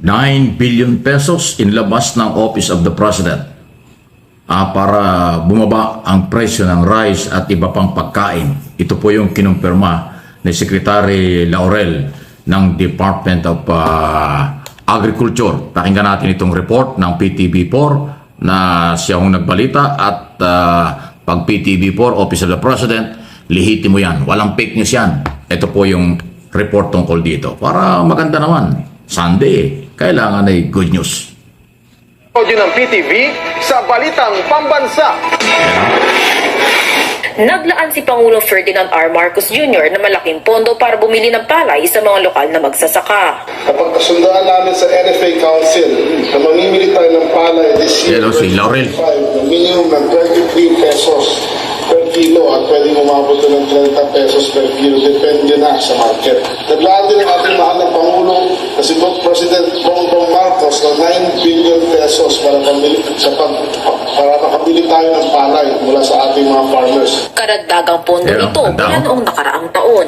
9 billion pesos inilabas ng Office of the President para bumaba ang presyo ng rice at iba pang pagkain. Ito po yung kinumpirma ni Secretary Laurel ng Department of Agriculture. Pakinggan natin itong report ng PTV4 na siya ang nagbalita at pag PTV4, Office of the President, lihiti mo yan. Walang fake news yan. Ito po yung report tungkol dito. Para maganda naman. Sunday, kailangan ay good news. Audio ng PTV sa Balitang Pambansa. Naglaan si Pangulong Ferdinand R. Marcos Jr. na malaking pondo para bumili ng palay sa mga lokal na magsasaka. Kapag kasundaan namin sa NFA Council na mamimili tayo ng palay this year, Si Laurel. minimum ng 23 pesos per kilo at pwedeng umabot ng 30 pesos per kilo. Depende na sa market. Naglaan din ang ating mahal na Pangulong na si President Bongbong Marcos ng 9 billion pesos para makabili tayo ng palay mula sa ating mga farmers. Karagdagang pondo ito mula noong nakaraang taon.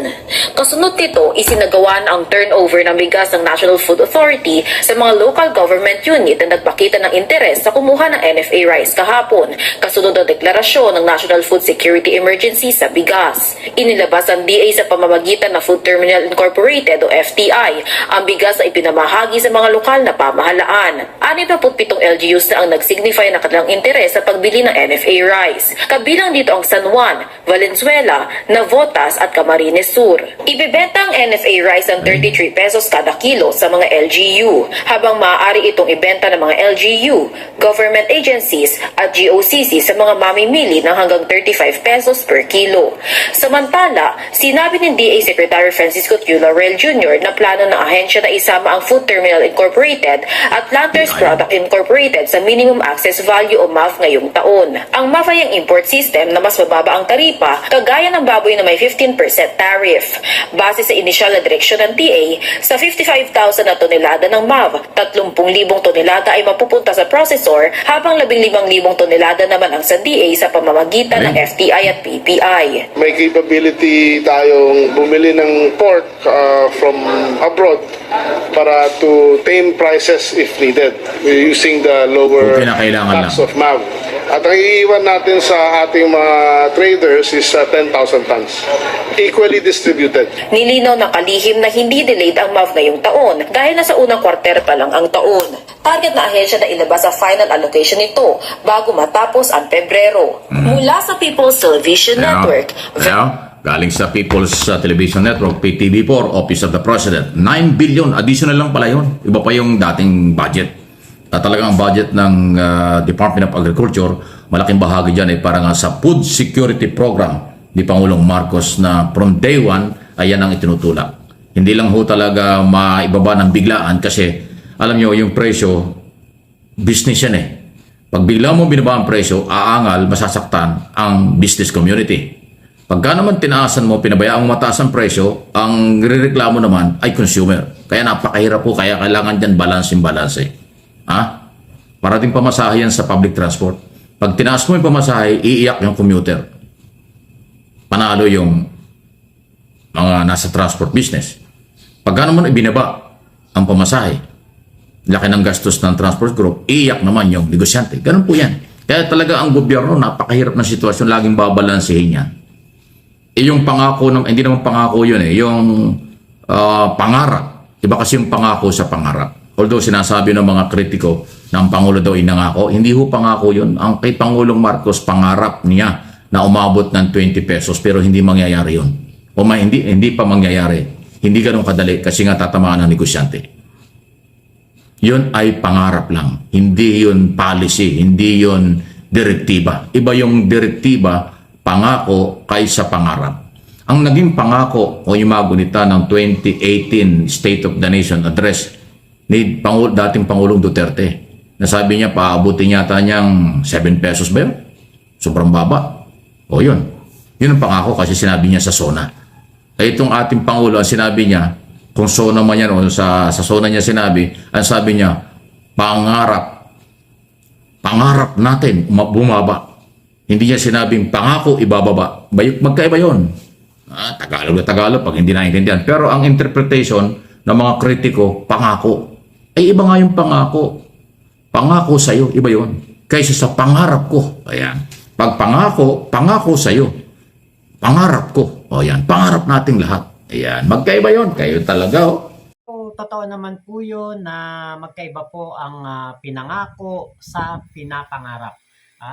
Kasunod nito, isinagawa ang turnover ng bigas ng National Food Authority sa mga local government unit na nagpakita ng interes sa kumuha ng NFA rice kahapon. Kasunod ang deklarasyon ng National Food Security Emergency sa bigas. Inilabas ang DA sa pamamagitan ng Food Terminal Incorporated o FTI ang bigas na ipinamahagi sa mga lokal na pamahalaan. 67 LGUs na ang nagsignify ng kanilang interes sa pagbili ng NFA rice. Kabilang dito ang San Juan, Valenzuela, Navotas at Camarines Sur. Ibebenta ang NFA rice ng 33 pesos kada kilo sa mga LGU, habang maaari itong ibenta ng mga LGU, government agencies at GOCC sa mga mamimili ng hanggang 35 pesos per kilo. Samantala, sinabi ni DA Secretary Francisco Q. Laurel Jr. na plano ng ahensya na isama ang Food Terminal Incorporated at Planters Product Incorporated sa Minimum Access Value o MAV ngayong taon. Ang MAV ay ang import system na mas mababa ang taripa kagaya ng baboy na may 15% tariff. Base sa inisyal na direksyon ng TA, sa 55,000 na tonelada ng MAV, 30,000 tonelada ay mapupunta sa processor habang 15,000 tonelada naman ang sa DA sa pamamagitan ng FTI at PPI. May capability tayong bumili ng pork from abroad para to tame prices if needed using the lower tax of MAV. At ang iiwan natin sa ating mga traders is 10,000 tons. Equally distributed. Nilinaw ng kalihim na hindi delayed ang MAV ngayong taon dahil nasa unang kwarter pa lang ang taon. Target na ahensya na ilabas sa final allocation nito bago matapos ang Pebrero. Mula sa People's Television Network. Galing sa People's Television Network, PTV4, Office of the President. 9 billion, additional lang pala yun. Iba pa yung dating budget. Talagang ang budget ng Department of Agriculture, malaking bahagi dyan ay para nga sa Food Security Program ni Pangulong Marcos na from day one, ayan ang itinutulak. Hindi lang ho talaga maibaba ng biglaan kasi alam nyo, yung presyo, business yan eh. Pag bigla mo binaba ang presyo, aangal, masasaktan ang business community. Pagka naman tinaasan mo, pinabayaan mo mataas ang presyo, ang nirereklamo naman ay consumer. Kaya napakahirap po, kaya kailangan dyan balance. Parating pamasahe yan sa public transport. Pag tinaas mo yung pamasahe, iiyak yung commuter. Panalo yung mga nasa transport business. Pagka naman ibinaba ang pamasahe, laki ng gastos ng transport group, iiyak naman yung negosyante. Ganun po yan. Kaya talaga ang gobyerno, napakahirap na sitwasyon, laging babalansehin yan. Yung pangako, hindi naman pangako yun yung pangarap. Iba kasi yung pangako sa pangarap. Although sinasabi ng mga kritiko na ang Pangulo daw inangako, hindi ho pangako yun. Ang kay Pangulong Marcos, pangarap niya na umabot ng 20 pesos pero hindi mangyayari yun. Hindi pa mangyayari. Hindi ganun kadali kasi nga tatamaan ng negosyante. Yun ay pangarap lang. Hindi yun policy, hindi yun direktiba. Iba yung direktiba, pangako kaysa pangarap. Ang naging pangako o yung mga gunita ng 2018 State of the Nation Address ni dating Pangulong Duterte, na sabi niya paabutin yata niyang 7 pesos ba yun? Sobrang baba. O yun. Yun ang pangako kasi sinabi niya sa SONA. Ay itong ating Pangulo, ang sinabi niya, kung SONA man yan o sa SONA niya sinabi, ang sabi niya, pangarap natin bumaba. Hindi niya sinabing pangako ibababa. Magkaiba yun. Tagalog na Tagalog pag hindi naiintindihan. Pero ang interpretation ng mga kritiko, pangako. Ay iba nga yung pangako. Pangako sa'yo, iba yun. Kaysa sa pangarap ko. Ayan. Pag pangako sa'yo. Pangarap ko. O yan, pangarap nating lahat. Ayan, magkaiba yun. Kayo talaga, oh. So, totoo naman po yun na magkaiba po ang pinangako sa pinapangarap.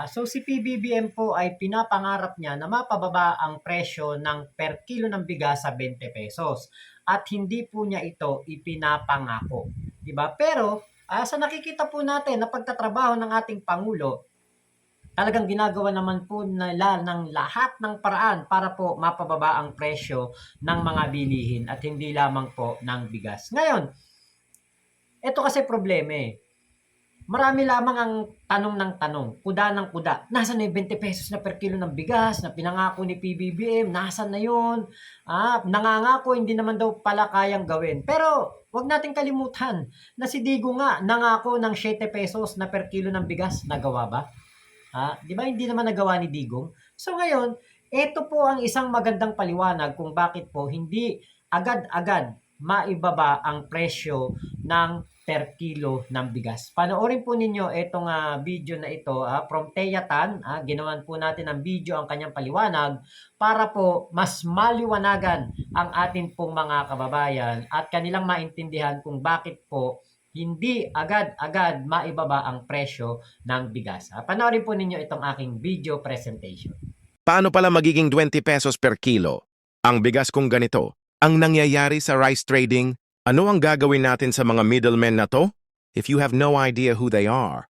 So si PBBM po ay pinapangarap niya na mapababa ang presyo ng per kilo ng bigas sa 20 pesos. At hindi po niya ito ipinapangako. Diba? Pero sa nakikita po natin na pagtatrabaho ng ating Pangulo, talagang ginagawa naman po nila ng lahat ng paraan para po mapababa ang presyo ng mga bilihin at hindi lamang po ng bigas. Ngayon, ito kasi problema eh. Marami lamang ang tanong ng tanong, kuda ng kuda. Nasaan na yung 20 pesos na per kilo ng bigas na pinangako ni PBBM? Nasaan na yun? Nangangako, hindi naman daw pala kayang gawin. Pero wag nating kalimutan na si Digo nga nangako ng 7 pesos na per kilo ng bigas. Nagawa ba? Di ba hindi naman nagawa ni Digong? So ngayon, ito po ang isang magandang paliwanag kung bakit po hindi agad-agad maibaba ang presyo ng per kilo ng bigas. Panoorin po ninyo itong video na ito from Teyatan. Ginawan po natin ang video ang kanyang paliwanag para po mas maliwanagan ang atin pong mga kababayan at kanilang maintindihan kung bakit po hindi agad-agad maibaba ang presyo ng bigas. Panoorin po ninyo itong aking video presentation. Paano pala magiging 20 pesos per kilo? Ang bigas kung ganito, ang nangyayari sa rice trading, ano ang gagawin natin sa mga middlemen na to? If you have no idea who they are,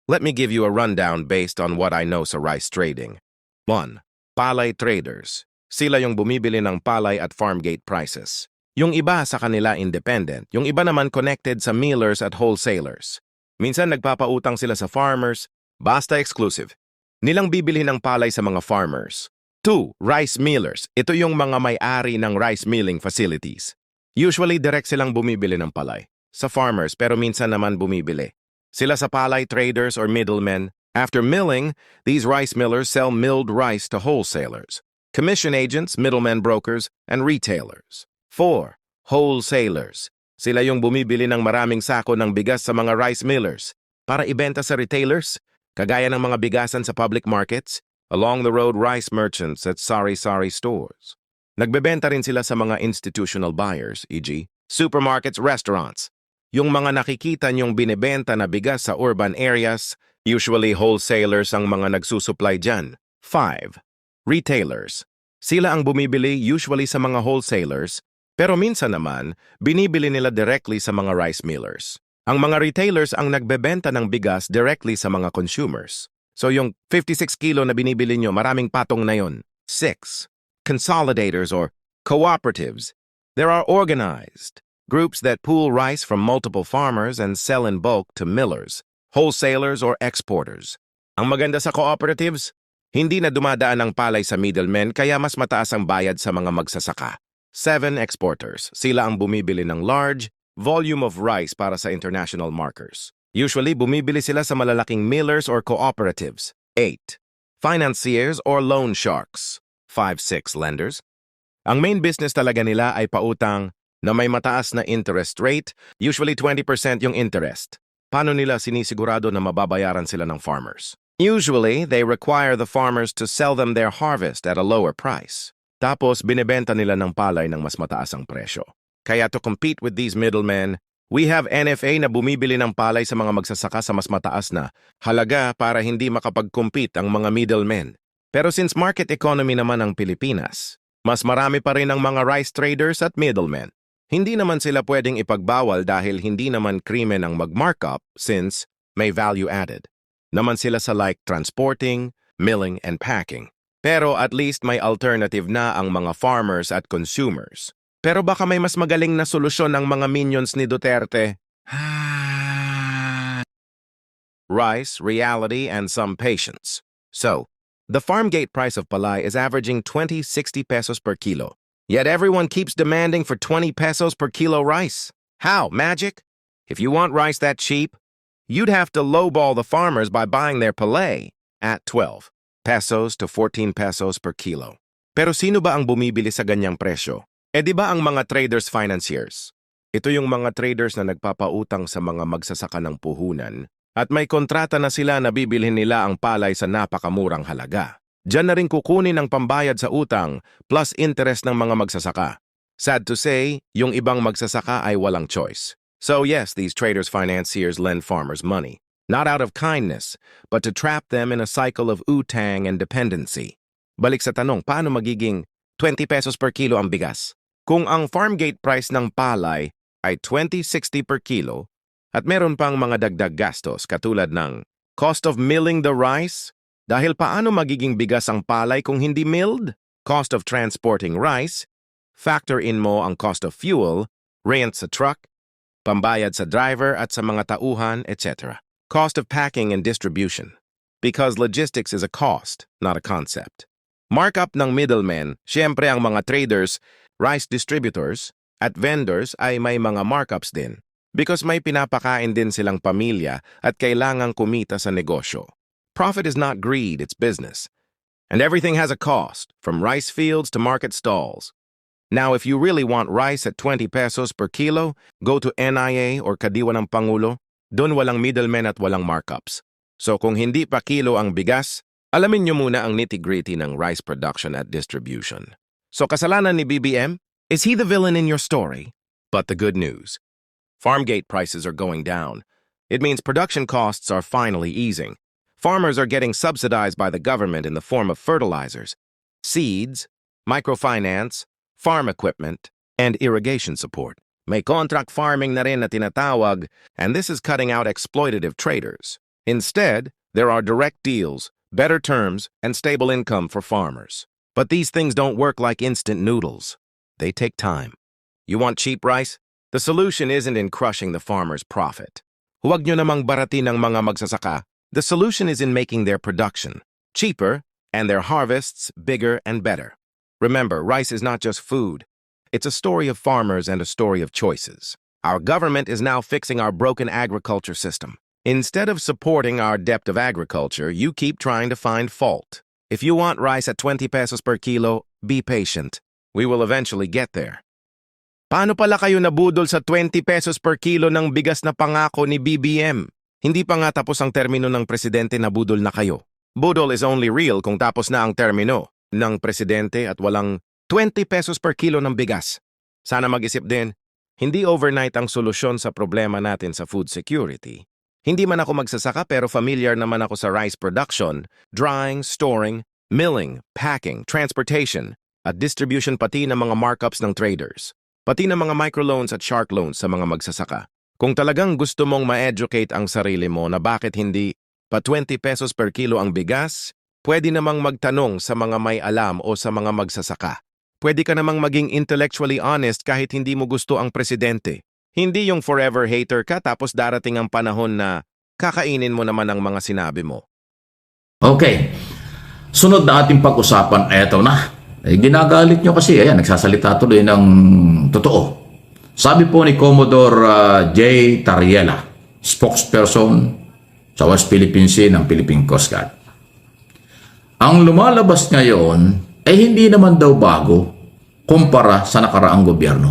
let me give you a rundown based on what I know sa rice trading. 1. Palay traders. Sila yung bumibili ng palay at farm gate prices. Yung iba sa kanila independent, yung iba naman connected sa millers at wholesalers. Minsan nagpapautang sila sa farmers, basta exclusive. Nilang bibili ng palay sa mga farmers. 2. Rice millers. Ito yung mga may-ari ng rice milling facilities. Usually, direct silang bumibili ng palay sa farmers pero minsan naman bumibili sila sa palay traders or middlemen. After milling, these rice millers sell milled rice to wholesalers, commission agents, middlemen brokers, and retailers. 4. Wholesalers. Sila yung bumibili ng maraming sako ng bigas sa mga rice millers para ibenta sa retailers, kagaya ng mga bigasan sa public markets, along-the-road rice merchants at sari-sari stores. Nagbebenta rin sila sa mga institutional buyers, e.g., supermarkets, restaurants. Yung mga nakikita niyong binebenta na bigas sa urban areas, usually wholesalers ang mga nagsusupply dyan. 5. Retailers. Sila ang bumibili usually sa mga wholesalers, pero minsan naman, binibili nila directly sa mga rice millers. Ang mga retailers ang nagbebenta ng bigas directly sa mga consumers. So yung 56 kilo na binibili nyo, maraming patong na yon. 6. Consolidators or cooperatives. There are organized groups that pool rice from multiple farmers and sell in bulk to millers, wholesalers, or exporters. Ang maganda sa cooperatives, hindi na dumadaan ang palay sa middlemen kaya mas mataas ang bayad sa mga magsasaka. 7. Exporters. Sila ang bumibili ng large volume of rice para sa international markers. Usually, bumibili sila sa malalaking millers or cooperatives. 8. Financiers or loan sharks. 5-6 lenders. Ang main business talaga nila ay pautang na may mataas na interest rate, usually 20% yung interest. Paano nila sinisigurado na mababayaran sila ng farmers? Usually, they require the farmers to sell them their harvest at a lower price. Tapos, binebenta nila ng palay ng mas mataas ang presyo. Kaya to compete with these middlemen, we have NFA na bumibili ng palay sa mga magsasaka sa mas mataas na halaga para hindi makapag-compete ang mga middlemen. Pero since market economy naman ang Pilipinas, mas marami pa rin ang mga rice traders at middlemen. Hindi naman sila pwedeng ipagbawal dahil hindi naman krimen ang mag-markup since may value added. Naman sila sa like transporting, milling, and packing. Pero at least may alternative na ang mga farmers at consumers. Pero baka may mas magaling na solusyon ang mga minions ni Duterte. Rice, reality, and some patience. So, the farm gate price of palay is averaging 20-60 pesos per kilo. Yet everyone keeps demanding for 20 pesos per kilo rice. How? Magic? If you want rice that cheap, you'd have to lowball the farmers by buying their palay at 12 pesos to 14 pesos per kilo. Pero sino ba ang bumibili sa ganyang presyo? Eh di ba ang mga traders financiers? Ito yung mga traders na nagpapautang sa mga magsasaka ng puhunan at may kontrata na sila na bibilhin nila ang palay sa napakamurang halaga. Diyan na rin kukunin ang pambayad sa utang plus interest ng mga magsasaka. Sad to say, yung ibang magsasaka ay walang choice. So yes, these traders financiers lend farmers money, not out of kindness, but to trap them in a cycle of utang and dependency. Balik sa tanong, paano magiging 20 pesos per kilo ang bigas? Kung ang farm gate price ng palay ay 20.60 per kilo at meron pang mga dagdag gastos katulad ng cost of milling the rice, dahil paano magiging bigas ang palay kung hindi milled? Cost of transporting rice, factor in mo ang cost of fuel, rent sa truck, pambayad sa driver at sa mga tauhan, etc. Cost of packing and distribution. Because logistics is a cost, not a concept. Markup ng middlemen, syempre ang mga traders, rice distributors, at vendors ay may mga markups din. Because may pinapakain din silang pamilya at kailangang kumita sa negosyo. Profit is not greed, it's business. And everything has a cost, from rice fields to market stalls. Now, if you really want rice at 20 pesos per kilo, go to NIA or Kadiwa ng Pangulo. Doon walang middlemen at walang markups. So kung hindi pa kilo ang bigas, alamin nyo muna ang nitty-gritty ng rice production at distribution. So kasalanan ni BBM? Is he the villain in your story? But the good news. Farm gate prices are going down. It means production costs are finally easing. Farmers are getting subsidized by the government in the form of fertilizers, seeds, microfinance, farm equipment, and irrigation support. May contract farming na rin na tinatawag, and this is cutting out exploitative traders. Instead, there are direct deals, better terms, and stable income for farmers. But these things don't work like instant noodles. They take time. You want cheap rice? The solution isn't in crushing the farmer's profit. Huwag nyo namang baratin ng mga magsasaka. The solution is in making their production cheaper and their harvests bigger and better. Remember, rice is not just food. It's a story of farmers and a story of choices. Our government is now fixing our broken agriculture system. Instead of supporting our depth of agriculture, you keep trying to find fault. If you want rice at 20 pesos per kilo, be patient. We will eventually get there. Paano pala kayo nabudol sa 20 pesos per kilo ng bigas na pangako ni BBM? Hindi pa nga tapos ang termino ng presidente, nabudol na kayo. Budol is only real kung tapos na ang termino ng presidente at walang 20 pesos per kilo ng bigas. Sana mag-isip din, hindi overnight ang solusyon sa problema natin sa food security. Hindi man ako magsasaka pero familiar naman ako sa rice production, drying, storing, milling, packing, transportation, at distribution pati ng mga markups ng traders. Pati ng mga microloans at shark loans sa mga magsasaka. Kung talagang gusto mong ma-educate ang sarili mo na bakit hindi pa 20 pesos per kilo ang bigas, pwede namang magtanong sa mga may alam o sa mga magsasaka. Pwede ka namang maging intellectually honest kahit hindi mo gusto ang presidente. Hindi yung forever hater ka tapos darating ang panahon na kakainin mo naman ang mga sinabi mo. Okay. Sunod na ating pag-usapan, eto na. Ginagalit nyo kasi, ayan, nagsasalita tuloy ng totoo. Sabi po ni Commodore J. Tariela, spokesperson sa West Philippine Sea ng Philippine Coast Guard. Ang lumalabas ngayon ay hindi naman daw bago kumpara sa nakaraang gobyerno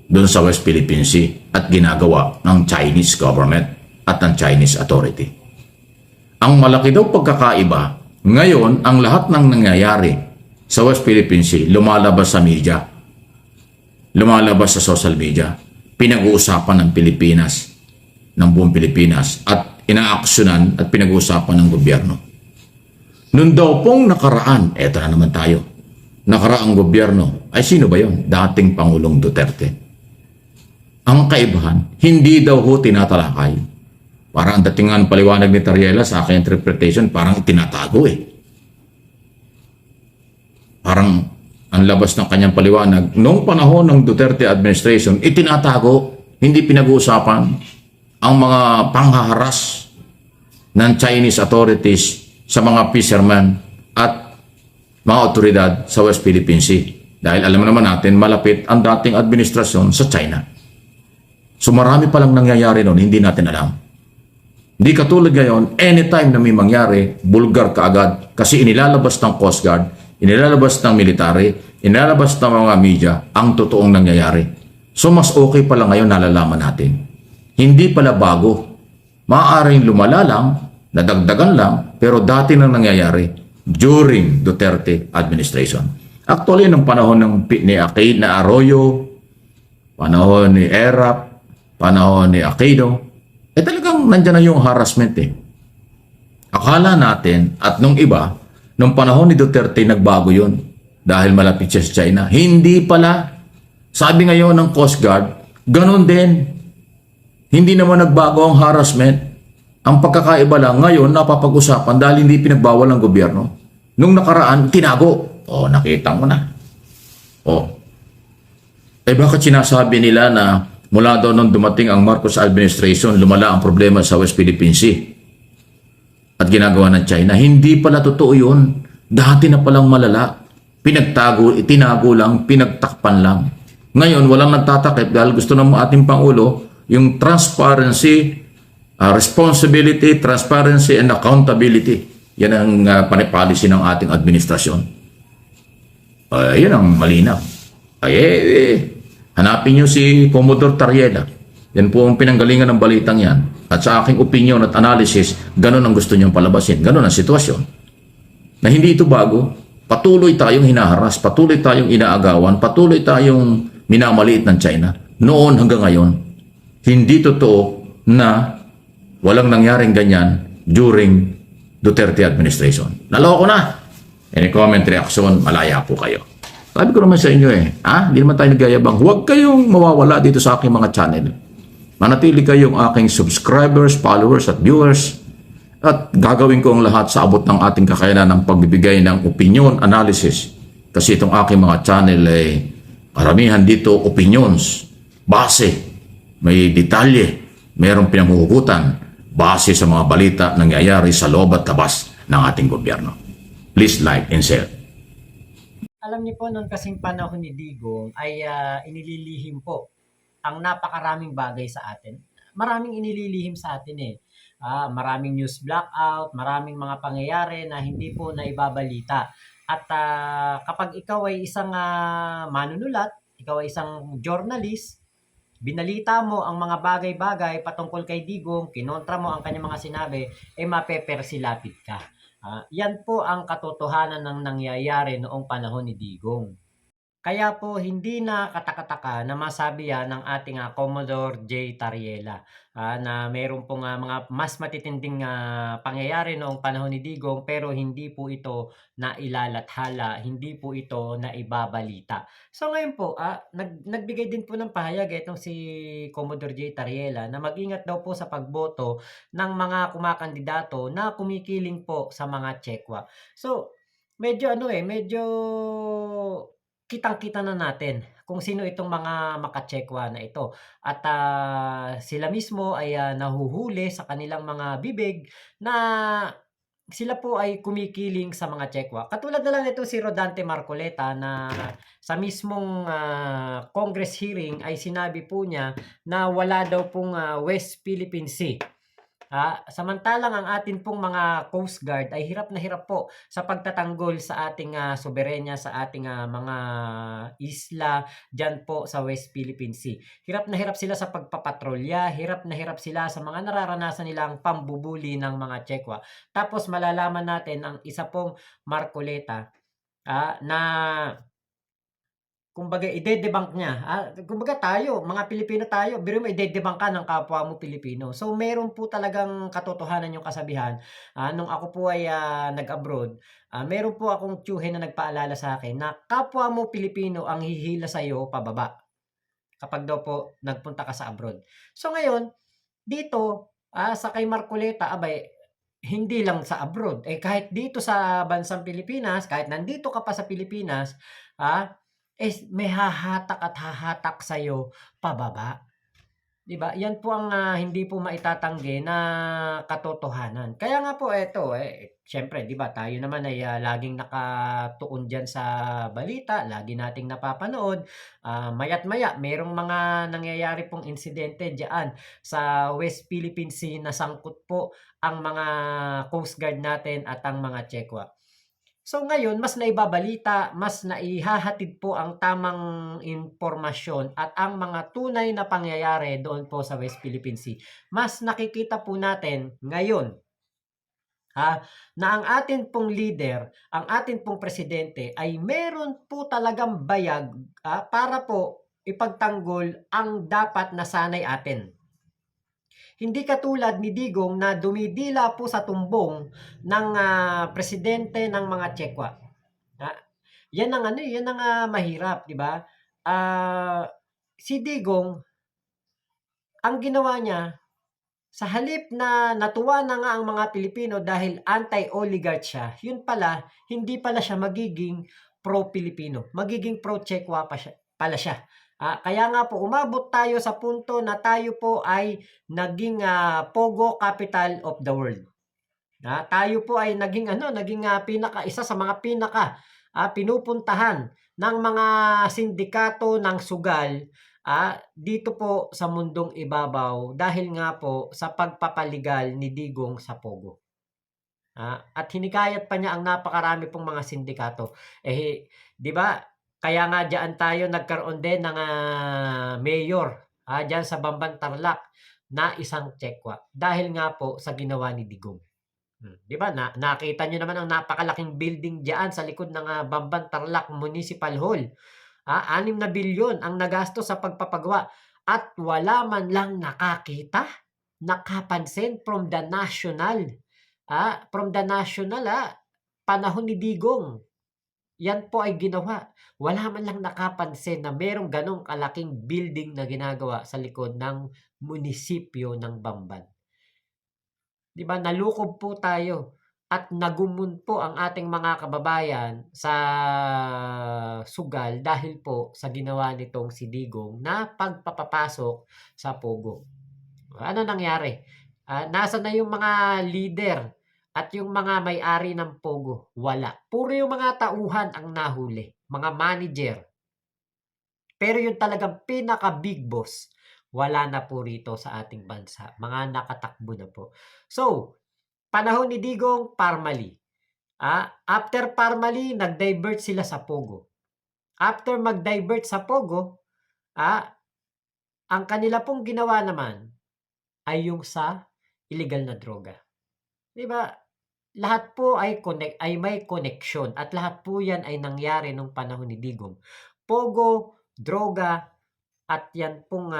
doon sa West Philippine Sea at ginagawa ng Chinese government at ng Chinese authority. Ang malaki daw pagkakaiba, ngayon ang lahat ng nangyayari sa West Philippine Sea lumalabas sa media, lumalabas sa social media, pinag-uusapan ng Pilipinas, ng buong Pilipinas at inaaksyonan at pinag-uusapan ng gobyerno. Noon daw pong nakaraan, eto na naman tayo, nakaraang gobyerno, ay sino ba yon? Dating Pangulong Duterte. Ang kaibahan, hindi daw ho tinatalakay. Parang ang datingan paliwanag ni Tariela sa aking interpretation, parang itinatago eh. Parang ang labas ng kanyang paliwanag, noong panahon ng Duterte administration, itinatago, hindi pinag-uusapan ang mga panghaharas ng Chinese authorities sa mga fishermen at mga otoridad sa West Philippine Sea. Dahil alam naman natin, malapit ang dating administrasyon sa China. So marami palang nangyayari noon, hindi natin alam. Hindi katulad ngayon, anytime na may mangyari, bulgar kaagad kasi inilalabas ng Coast Guard, inilalabas ng military, inilalabas ng mga media ang totoong nangyayari. So mas okay pala ngayon nalalaman natin. Hindi pala bago. Maaaring lumala lang, nadagdagan lang, pero dati nang nangyayari during Duterte administration. Actually, nung panahon ni Arroyo, panahon ni Erap, panahon ni Aquino, talagang nandyan na yung harassment eh. Akala natin, at nung iba, nung panahon ni Duterte, nagbago yun dahil malapit siya sa China. Hindi pala. Sabi ngayon ng Coast Guard, ganun din. Hindi naman nagbago ang harassment. Ang pagkakaiba lang, ngayon napapag-usapan dahil hindi pinagbawal ng gobyerno. Nung nakaraan, tinago. Nakita mo na. Bakit sinasabi nila na mula daw nung dumating ang Marcos administration, lumala ang problema sa West Philippine Sea at ginagawa ng China? Hindi pala totoo yun. Dati na palang malala. Tinago lang, pinagtakpan lang. Ngayon, walang nagtatakip dahil gusto ng ating Pangulo yung transparency, responsibility, transparency, and accountability. Yan ang policy ng ating administrasyon. Yan ang malinaw. Hanapin nyo si Commodore Tariela. Yan po ang pinanggalingan ng balitang yan. At sa aking opinion at analysis, ganun ang gusto niyong palabasin. Ganun ang sitwasyon. Na hindi ito bago. Patuloy tayong hinaharas, patuloy tayong inaagawan, patuloy tayong minamaliit ng China. Noon hanggang ngayon, hindi totoo na walang nangyaring ganyan during Duterte administration. Naloko na. Any comment, reaction, malaya po kayo. Sabi ko naman sa inyo hindi naman tayo nagyayabang. Huwag kayong mawawala dito sa aking mga channel. Manatili kayong aking subscribers, followers at viewers. At gagawin ko ang lahat sa abot ng ating kakayanan ng pagbibigay ng opinion, analysis. Kasi itong aking mga channel karamihan dito opinions, base, may detalye, mayroong pinamumuhugutan, base sa mga balita nangyayari sa loob at labas ng ating gobyerno. Please like and share. Alam niyo po, noon kasing panahon ni Digong ay inililihim po ang napakaraming bagay sa atin. Maraming inililihim sa atin maraming news blackout, maraming mga pangyayari na hindi po naibabalita. At kapag ikaw ay isang manunulat, ikaw ay isang journalist, binalita mo ang mga bagay-bagay patungkol kay Digong, kinontra mo ang kanyang mga sinabi, mapepersilapit ka. Yan po ang katotohanan ng nangyayari noong panahon ni Digong. Kaya po hindi na katakataka na masabi yan ng ating Commodore J. Tariela na mayroon pong mga mas matitinding pangyayari noong panahon ni Digong pero hindi po ito na ilalathala, hindi po ito na ibabalita. So ngayon po, nagbigay din po ng pahayag itong si Commodore J. Tariela na mag-ingat daw po sa pagboto ng mga kumakandidato na kumikiling po sa mga tsekwa. So medyo medyo kitang-kita na natin kung sino itong mga makatsekwa na ito. At sila mismo ay nahuhuli sa kanilang mga bibig na sila po ay kumikiling sa mga tsekwa. Katulad na lang ito si Rodante Marcoleta na sa mismong Congress hearing ay sinabi po niya na wala daw pong West Philippine Sea. Samantalang ang atin pong mga Coast Guard ay hirap na hirap po sa pagtatanggol sa ating soberenya, sa ating mga isla dyan po sa West Philippine Sea. Hirap na hirap sila sa pagpapatrolya, hirap na hirap sila sa mga nararanasan nilang pambubuli ng mga tsekwa. Tapos malalaman natin ang isa pong Marcoleta na kumbaga ide-debunk niya. Kumbaga tayo, mga Pilipino tayo, biro mo ide-debunk ka ng kapwa mo Pilipino. So meron po talagang katotohanan yung kasabihan. Nung ako po ay nag-abroad, meron po akong tiyuhin na nagpaalala sa akin na kapwa mo Pilipino ang hihila sa iyo pababa kapag daw po nagpunta ka sa abroad. So ngayon, dito sa kay Marcoleta, hindi lang sa abroad. Kahit dito sa bansang Pilipinas, kahit nandito ka pa sa Pilipinas, may hahatak at hahatak sa'yo pababa. Diba? Yan po ang hindi po maitatanggi na katotohanan. Kaya nga po syempre, diba, tayo naman ay laging nakatuon dyan sa balita, lagi nating napapanood. Maya't maya, merong mga nangyayari pong insidente dyan sa West Philippine Sea na sangkot po ang mga Coast Guard natin at ang mga tsekwa. So ngayon, mas naibabalita, mas naihahatid po ang tamang impormasyon at ang mga tunay na pangyayari doon po sa West Philippine Sea. Mas nakikita po natin ngayon na ang atin pong leader, ang atin pong presidente ay meron po talagang bayag para po ipagtanggol ang dapat na sanay atin. Hindi katulad ni Digong na dumidila po sa tumbong ng presidente ng mga Tsekwa. Yan ang mahirap, di ba? Si Digong, ang ginawa niya, sa halip na natuwa na nga ang mga Pilipino dahil anti-oligarch siya, yun pala, hindi pala siya magiging pro-Pilipino. Magiging pro-Tsekwa pala siya. Kaya nga po, umabot tayo sa punto na tayo po ay naging Pogo capital of the world. Tayo po ay naging isa sa mga pinupuntahan ng mga sindikato ng sugal dito po sa mundong ibabaw dahil nga po sa pagpapaligal ni Digong sa Pogo. At hinikayat pa niya ang napakarami pong mga sindikato. Di ba? Kaya nga diyan tayo nagkaroon din ng mayor diyan sa Bamban Tarlac na isang Tsekwa dahil nga po sa ginawa ni Digong. Di ba? Nakita niyo naman ang napakalaking building diyan sa likod ng Bamban Tarlac Municipal Hall. 6 na bilyon ang nagasto sa pagpapagawa at wala man lang nakapansin from the national. Panahon ni Digong. Yan po ay ginawa. Wala man lang nakapansin na merong ganong kalaking building na ginagawa sa likod ng munisipyo ng Bamban. Di ba? Nalukob po tayo. At nagumun po ang ating mga kababayan sa sugal dahil po sa ginawa nitong si Digong na pagpapapasok sa Pogo. Ano nangyari? Nasa na yung mga leader at yung mga may-ari ng Pogo? Wala. Puro yung mga tauhan ang nahuli. Mga manager. Pero yung talagang pinaka-big boss, wala na po rito sa ating bansa. Mga nakatakbo na po. So, panahon ni Digong, Parmali. After Parmali, nag-divert sila sa Pogo. After mag-divert sa Pogo, ang kanila pong ginawa naman ay yung sa illegal na droga. Di ba? Lahat po ay may connection at lahat po yan ay nangyari nung panahon ni Digong. Pogo, droga, at yan pong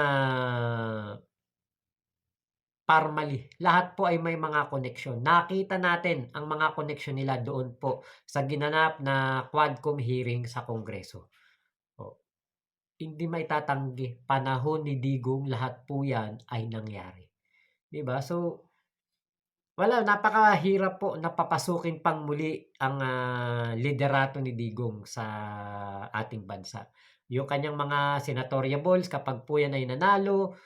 Parmali. Lahat po ay may mga koneksyon. Nakita natin ang mga koneksyon nila doon po sa ginanap na Quadcom hearing sa Kongreso. Hindi maitatanggi. Panahon ni Digong, lahat po yan ay nangyari. Diba? So, napakahirap po na papasukin pang muli ang liderato ni Digong sa ating bansa. Yung kanyang mga senatoriables, kapag po yan ay nanalo,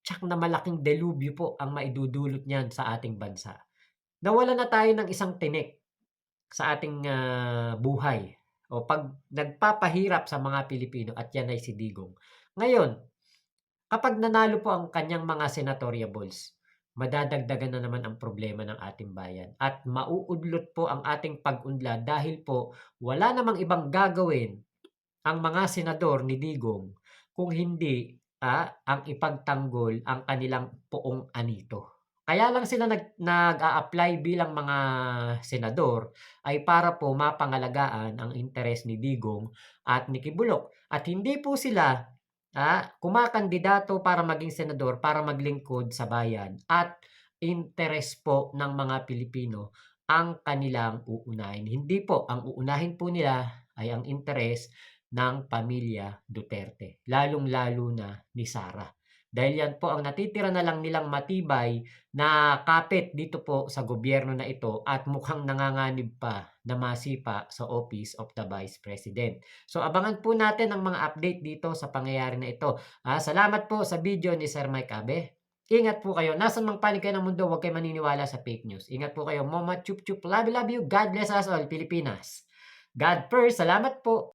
tsak na malaking delubyo po ang maidudulot niyan sa ating bansa. Nawala na tayo ng isang tinik sa ating buhay o pag nagpapahirap sa mga Pilipino at yan ay si Digong. Ngayon, kapag nanalo po ang kanyang mga senatoriables, madadagdagan na naman ang problema ng ating bayan at mauudlot po ang ating pag-unlad dahil po wala namang ibang gagawin ang mga senador ni Digong kung hindi ang ipagtanggol ang kanilang poong anito. Kaya lang sila nag-a-apply bilang mga senador ay para po mapangalagaan ang interes ni Digong at ni Kibuloc. At hindi po sila kumakandidato para maging senador para maglingkod sa bayan at interes po ng mga Pilipino ang kanilang uunahin. Hindi po, ang uunahin po nila ay ang interes ng pamilya Duterte, lalong-lalo na ni Sara. Dahil yan po ang natitira na lang nilang matibay na kapit dito po sa gobyerno na ito at mukhang nanganganib pa na masipa sa Office of the Vice President. So abangan po natin ang mga update dito sa pangyayari na ito. Salamat po sa video ni Sir Mike Abe. Ingat po kayo. Nasaan mang panig kayo ng mundo, huwag kayo maniniwala sa fake news. Ingat po kayo. Mama chup chup. Love you. God bless us all, Pilipinas. God first. Salamat po.